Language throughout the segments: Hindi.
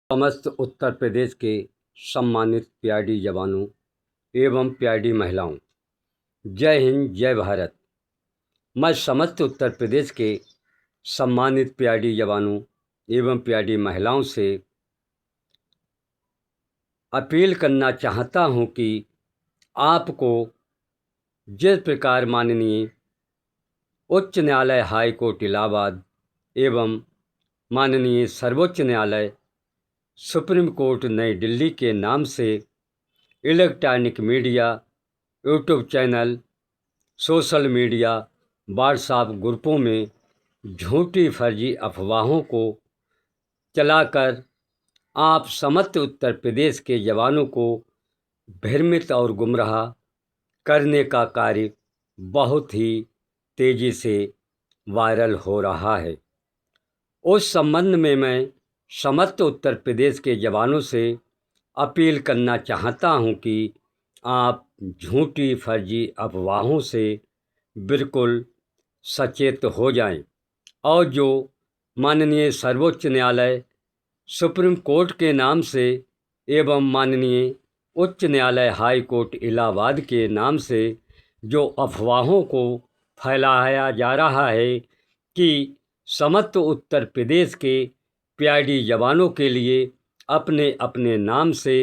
समस्त उत्तर प्रदेश के सम्मानित पीआरडी जवानों एवं पीआरडी महिलाओं, जय हिंद, जय भारत। मैं समस्त उत्तर प्रदेश के सम्मानित पीआरडी जवानों एवं पीआरडी महिलाओं से अपील करना चाहता हूं कि आपको जिस प्रकार माननीय उच्च न्यायालय हाई कोर्ट इलाहाबाद एवं माननीय सर्वोच्च न्यायालय सुप्रीम कोर्ट नई दिल्ली के नाम से electronic media, YouTube channel, social media, WhatsApp ग्रुपों में झूठी फर्जी अफवाहों को चलाकर आप समस्त उत्तर प्रदेश के जवानों को भ्रमित और गुमराह करने का कार्य बहुत ही तेज़ी से वायरल हो रहा है। उस संबंध में मैं समस्त उत्तर प्रदेश के जवानों से अपील करना चाहता हूं कि आप झूठी फर्जी अफवाहों से बिल्कुल सचेत हो जाएं और जो माननीय सर्वोच्च न्यायालय सुप्रीम कोर्ट के नाम से एवं माननीय उच्च न्यायालय हाई कोर्ट इलाहाबाद के नाम से जो अफवाहों को फैलाया जा रहा है कि समस्त उत्तर प्रदेश के पीआरडी जवानों के लिए अपने अपने नाम से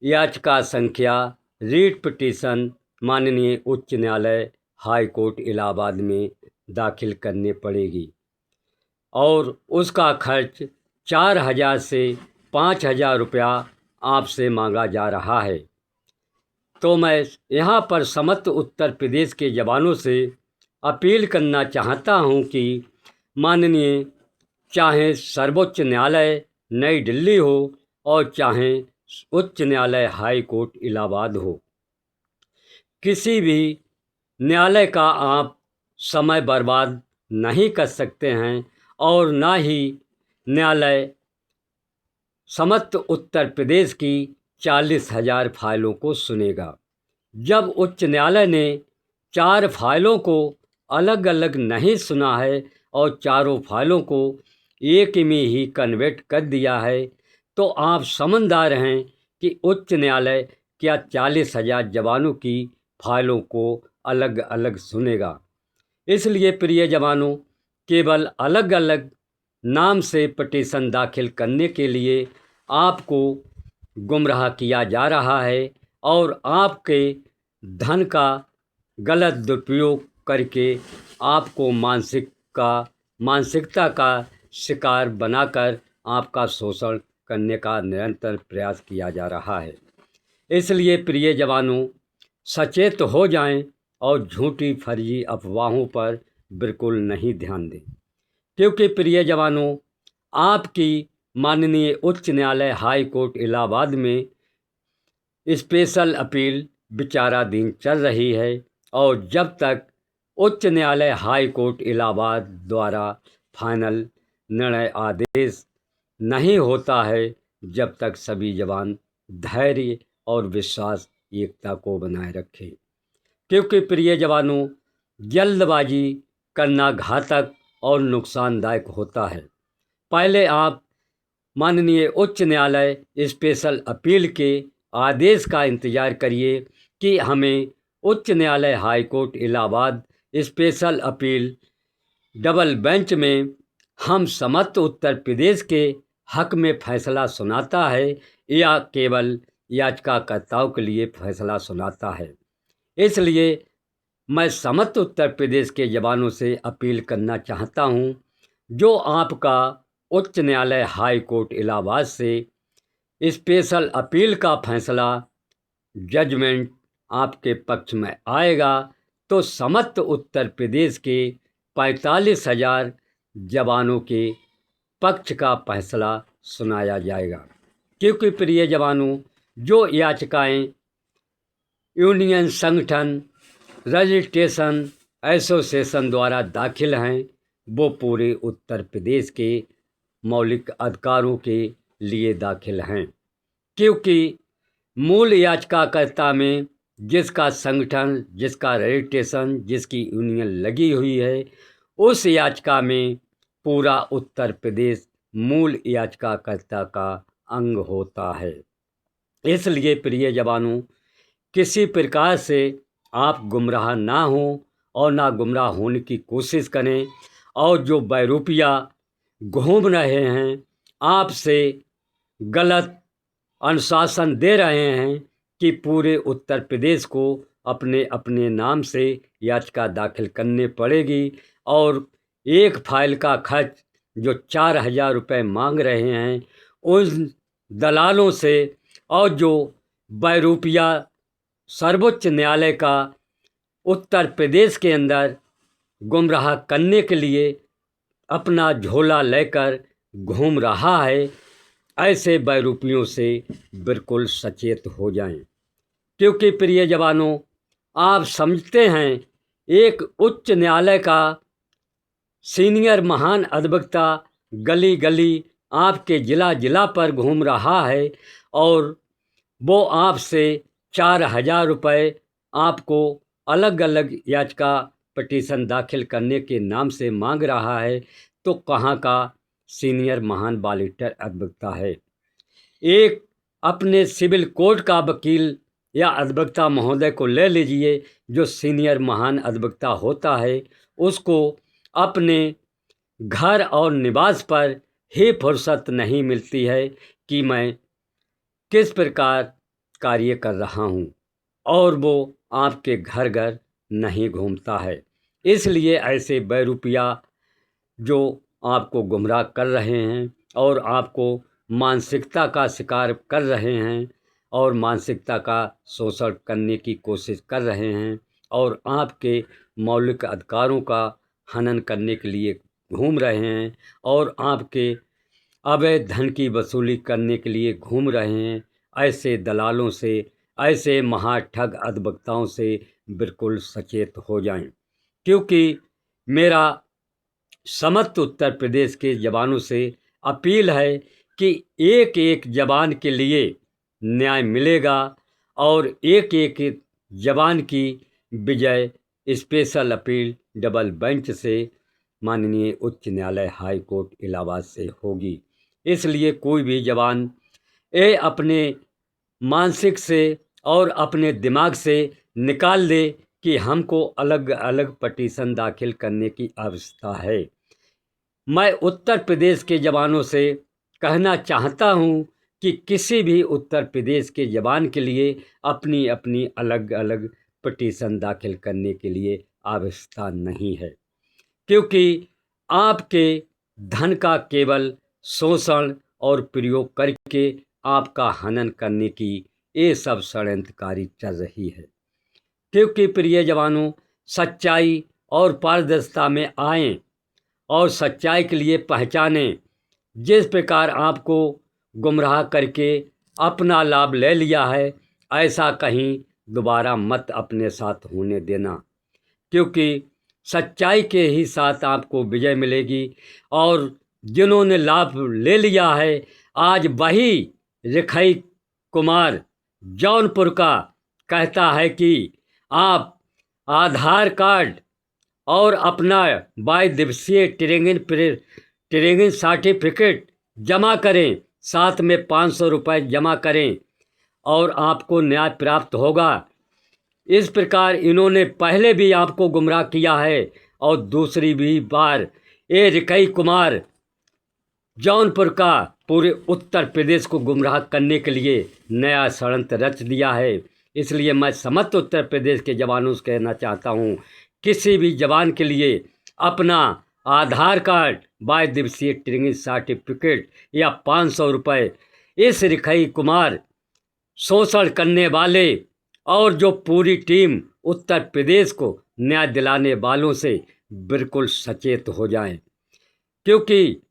याचिका संख्या रीट पिटीशन माननीय उच्च न्यायालय हाई कोर्ट इलाहाबाद में दाखिल करने पड़ेगी और उसका खर्च 4,000 से 5,000 रुपया आपसे मांगा जा रहा है। तो मैं यहाँ पर समस्त उत्तर प्रदेश के जवानों से अपील करना चाहता हूँ कि माननीय चाहे सर्वोच्च न्यायालय नई दिल्ली हो और चाहे उच्च न्यायालय हाई कोर्ट इलाहाबाद हो, किसी भी न्यायालय का आप समय बर्बाद नहीं कर सकते हैं और ना ही न्यायालय समस्त उत्तर प्रदेश की 40,000 फाइलों को सुनेगा। जब उच्च न्यायालय ने 4 फाइलों को अलग अलग नहीं सुना है और चारों फाइलों को एक में ही कन्वर्ट कर दिया है, तो आप समझदार हैं कि उच्च न्यायालय क्या 40,000 जवानों की फाइलों को अलग अलग सुनेगा। इसलिए प्रिय जवानों, केवल अलग अलग नाम से पिटीशन दाखिल करने के लिए आपको गुमराह किया जा रहा है और आपके धन का गलत दुरुपयोग करके आपको मानसिकता का शिकार बनाकर आपका शोषण करने का निरंतर प्रयास किया जा रहा है। इसलिए प्रिय जवानों, सचेत हो जाएं और झूठी फर्जी अफवाहों पर बिल्कुल नहीं ध्यान दें, क्योंकि प्रिय जवानों, आपकी माननीय उच्च न्यायालय हाई कोर्ट इलाहाबाद में स्पेशल अपील विचाराधीन चल रही है और जब तक उच्च न्यायालय हाई कोर्ट इलाहाबाद द्वारा फाइनल निर्णय आदेश नहीं होता है, जब तक सभी जवान धैर्य और विश्वास एकता को बनाए रखें। क्योंकि प्रिय जवानों, जल्दबाजी करना घातक और नुकसानदायक होता है। पहले आप माननीय उच्च न्यायालय स्पेशल अपील के आदेश का इंतज़ार करिए कि हमें उच्च न्यायालय high court Allahabad special appeal double bench में हम समस्त उत्तर प्रदेश के हक में फैसला सुनाता है या केवल याचिकाकर्ताओं के लिए फैसला सुनाता है। इसलिए मैं समस्त उत्तर प्रदेश के जवानों से अपील करना चाहता हूं, जो आपका उच्च न्यायालय हाई कोर्ट इलाहाबाद से स्पेशल अपील का फैसला जजमेंट आपके पक्ष में आएगा, तो समस्त उत्तर प्रदेश के 45,000 जवानों के पक्ष का फैसला सुनाया जाएगा। क्योंकि प्रिय जवानों, जो याचिकाएं यूनियन संगठन रजिस्ट्रेशन एसोसिएशन द्वारा दाखिल हैं, वो पूरे उत्तर प्रदेश के मौलिक अधिकारों के लिए दाखिल हैं। क्योंकि मूल याचिकाकर्ता में जिसका संगठन, जिसका रजिस्ट्रेशन, जिसकी यूनियन लगी हुई है, उस याचिका में पूरा उत्तर प्रदेश मूल याचिकाकर्ता का अंग होता है। इसलिए प्रिय जवानों, किसी प्रकार से आप गुमराह ना हों और ना गुमराह होने की कोशिश करें। और जो बहरूपिया घूम रहे हैं, आपसे गलत अनुशासन दे रहे हैं कि पूरे उत्तर प्रदेश को अपने अपने नाम से याचिका दाखिल करनी पड़ेगी, और एक फाइल का खर्च जो 4,000 रुपये मांग रहे हैं उन दलालों से, और जो बहरूपिया सर्वोच्च न्यायालय का उत्तर प्रदेश के अंदर गुमराह करने के लिए अपना झोला लेकर घूम रहा है, ऐसे बहरूपियों से बिल्कुल सचेत हो जाएं। क्योंकि प्रिय जवानों, आप समझते हैं एक उच्च न्यायालय का सीनियर महान अधिवक्ता गली गली आपके ज़िला ज़िला पर घूम रहा है, और वो आपसे 4,000 रुपये आपको अलग अलग याचिका पटिशन दाखिल करने के नाम से मांग रहा है, तो कहाँ का सीनियर महान बालिटर अधिवक्ता है। एक अपने सिविल कोर्ट का वकील या अधिवक्ता महोदय को ले लीजिए, जो सीनियर महान अधिवक्ता होता है, उसको अपने घर और निवास पर ही फुर्सत नहीं मिलती है कि मैं किस प्रकार कार्य कर रहा हूँ, और वो आपके घर घर नहीं घूमता है। इसलिए ऐसे बहरूपिया जो आपको गुमराह कर रहे हैं और आपको मानसिकता का शिकार कर रहे हैं और मानसिकता का शोषण करने की कोशिश कर रहे हैं, और आपके मौलिक अधिकारों का हनन करने के लिए घूम रहे हैं, और आपके अवैध धन की वसूली करने के लिए घूम रहे हैं, ऐसे दलालों से, ऐसे महाठग अधिवक्ताओं से बिल्कुल सचेत हो जाएं। क्योंकि मेरा समस्त उत्तर प्रदेश के जवानों से अपील है कि एक एक जवान के लिए न्याय मिलेगा, और एक एक जवान की विजय स्पेशल अपील डबल बेंच से माननीय उच्च न्यायालय हाई कोर्ट इलाहाबाद से होगी। इसलिए कोई भी जवान ये अपने मानसिक से और अपने दिमाग से निकाल दे कि हमको अलग अलग पटिशन दाखिल करने की आवश्यकता है। मैं उत्तर प्रदेश के जवानों से कहना चाहता हूँ कि किसी भी उत्तर प्रदेश के जवान के लिए अपनी अपनी अलग अलग पटिशन दाखिल करने के लिए आवश्यकता नहीं है, क्योंकि आपके धन का केवल शोषण और प्रयोग करके आपका हनन करने की ये सब षड्यंत्रकारी चल रही है। क्योंकि प्रिय जवानों, सच्चाई और पारदर्शिता में आएं और सच्चाई के लिए पहचानें। जिस प्रकार आपको गुमराह करके अपना लाभ ले लिया है, ऐसा कहीं दोबारा मत अपने साथ होने देना, क्योंकि सच्चाई के ही साथ आपको विजय मिलेगी। और जिन्होंने लाभ ले लिया है, आज वही रिखई कुमार जौनपुर का कहता है कि आप आधार कार्ड और अपना 22 दिवसीय ट्रेनिंग सर्टिफिकेट जमा करें, साथ में 500 रुपये जमा करें और आपको न्याय प्राप्त होगा। इस प्रकार इन्होंने पहले भी आपको गुमराह किया है, और दूसरी भी बार ये रिकई कुमार जौनपुर का पूरे उत्तर प्रदेश को गुमराह करने के लिए नया षड्यंत्र रच दिया है। इसलिए मैं समस्त उत्तर प्रदेश के जवानों से कहना चाहता हूँ, किसी भी जवान के लिए अपना आधार कार्ड, 22 दिवसीय ट्रेनिंग सर्टिफिकेट या 500 रुपये इस रिखई कुमार शोषण करने वाले और जो पूरी टीम उत्तर प्रदेश को न्याय दिलाने वालों से बिल्कुल सचेत हो जाएं। क्योंकि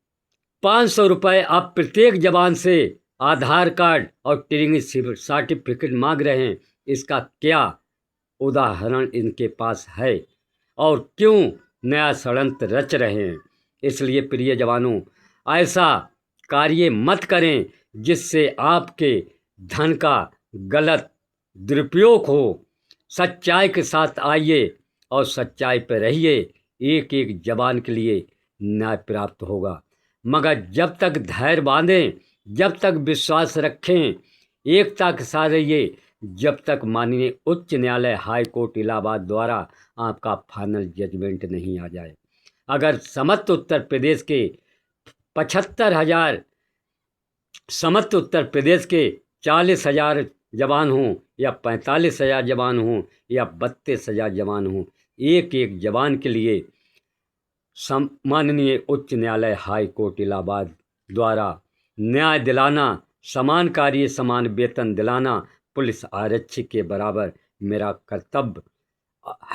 500 रुपये आप प्रत्येक जवान से आधार कार्ड और ट्रेनिंग सर्टिफिकेट मांग रहे हैं, इसका क्या उदाहरण इनके पास है और क्यों नया षड्यंत्र रच रहे हैं। इसलिए प्रिय जवानों, ऐसा कार्य मत करें जिससे आपके धन का गलत दुरुपयोग हो। सच्चाई के साथ आइए और सच्चाई पर रहिए, एक एक जवान के लिए न्याय प्राप्त होगा। मगर जब तक धैर्य बांधें, जब तक विश्वास रखें, एकता के साथ रहिए, जब तक माननीय उच्च न्यायालय हाई कोर्ट इलाहाबाद द्वारा आपका फाइनल जजमेंट नहीं आ जाए। अगर समस्त उत्तर प्रदेश के 75,000 समस्त उत्तर प्रदेश के 40,000 जवान हों या 45,000 जवान हों या 32,000 जवान हों, एक एक जवान के लिए माननीय उच्च न्यायालय हाई कोर्ट इलाहाबाद द्वारा न्याय दिलाना, समान कार्य समान वेतन दिलाना पुलिस आरक्षी के बराबर मेरा कर्तव्य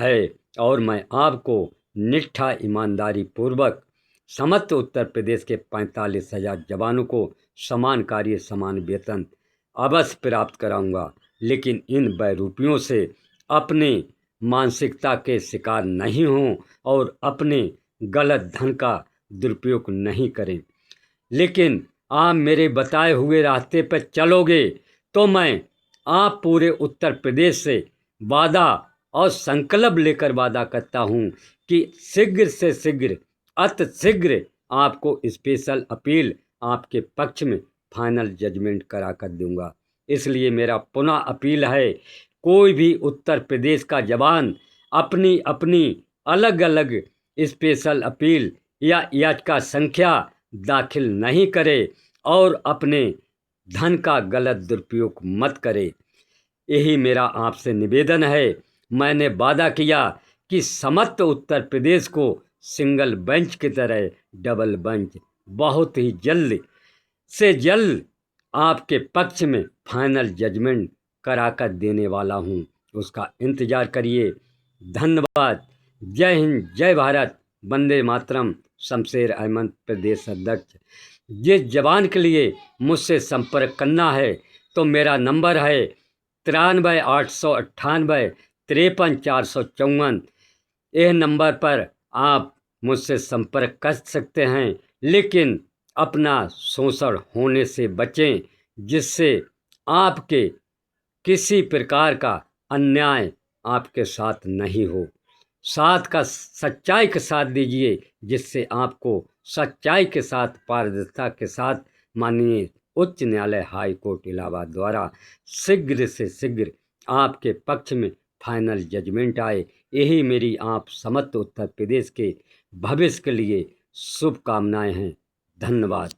है और मैं आपको निष्ठा ईमानदारी पूर्वक समस्त उत्तर प्रदेश के 45,000 जवानों को समान कार्य समान वेतन अवश्य प्राप्त कराऊंगा। लेकिन इन बैरूपियों से अपने मानसिकता के शिकार नहीं हों और अपने गलत धन का दुरुपयोग नहीं करें। लेकिन आप मेरे बताए हुए रास्ते पर चलोगे तो मैं आप पूरे उत्तर प्रदेश से वादा और संकल्प लेकर वादा करता हूं कि शीघ्र से शीघ्र अति शीघ्र आपको स्पेशल अपील आपके पक्ष में फाइनल जजमेंट करा कर दूंगा। इसलिए मेरा पुनः अपील है, कोई भी उत्तर प्रदेश का जवान अपनी अपनी अलग अलग स्पेशल अपील या याचिका संख्या दाखिल नहीं करे और अपने धन का गलत दुरुपयोग मत करे। यही मेरा आपसे निवेदन है। मैंने वादा किया कि समस्त उत्तर प्रदेश को सिंगल बेंच की तरह डबल बेंच बहुत ही जल्द से जल्द आपके पक्ष में फाइनल जजमेंट कराकर देने वाला हूं। उसका इंतजार करिए। धन्यवाद। जय हिंद, जय भारत, वंदे मातरम। शमशेर अहमद, प्रदेश अध्यक्ष। जिस जवान के लिए मुझसे संपर्क करना है तो मेरा नंबर है 93,898 53,454। यह नंबर पर आप मुझसे संपर्क कर सकते हैं, लेकिन अपना शोषण होने से बचें, जिससे आपके किसी प्रकार का अन्याय आपके साथ नहीं हो। साथ का सच्चाई के साथ दीजिए, जिससे आपको सच्चाई के साथ पारदर्शिता के साथ माननीय उच्च न्यायालय हाई कोर्ट इलाहाबाद द्वारा शीघ्र से शीघ्र आपके पक्ष में फाइनल जजमेंट आए। यही मेरी आप समस्त उत्तर प्रदेश के भविष्य के लिए शुभकामनाएं हैं। धन्यवाद।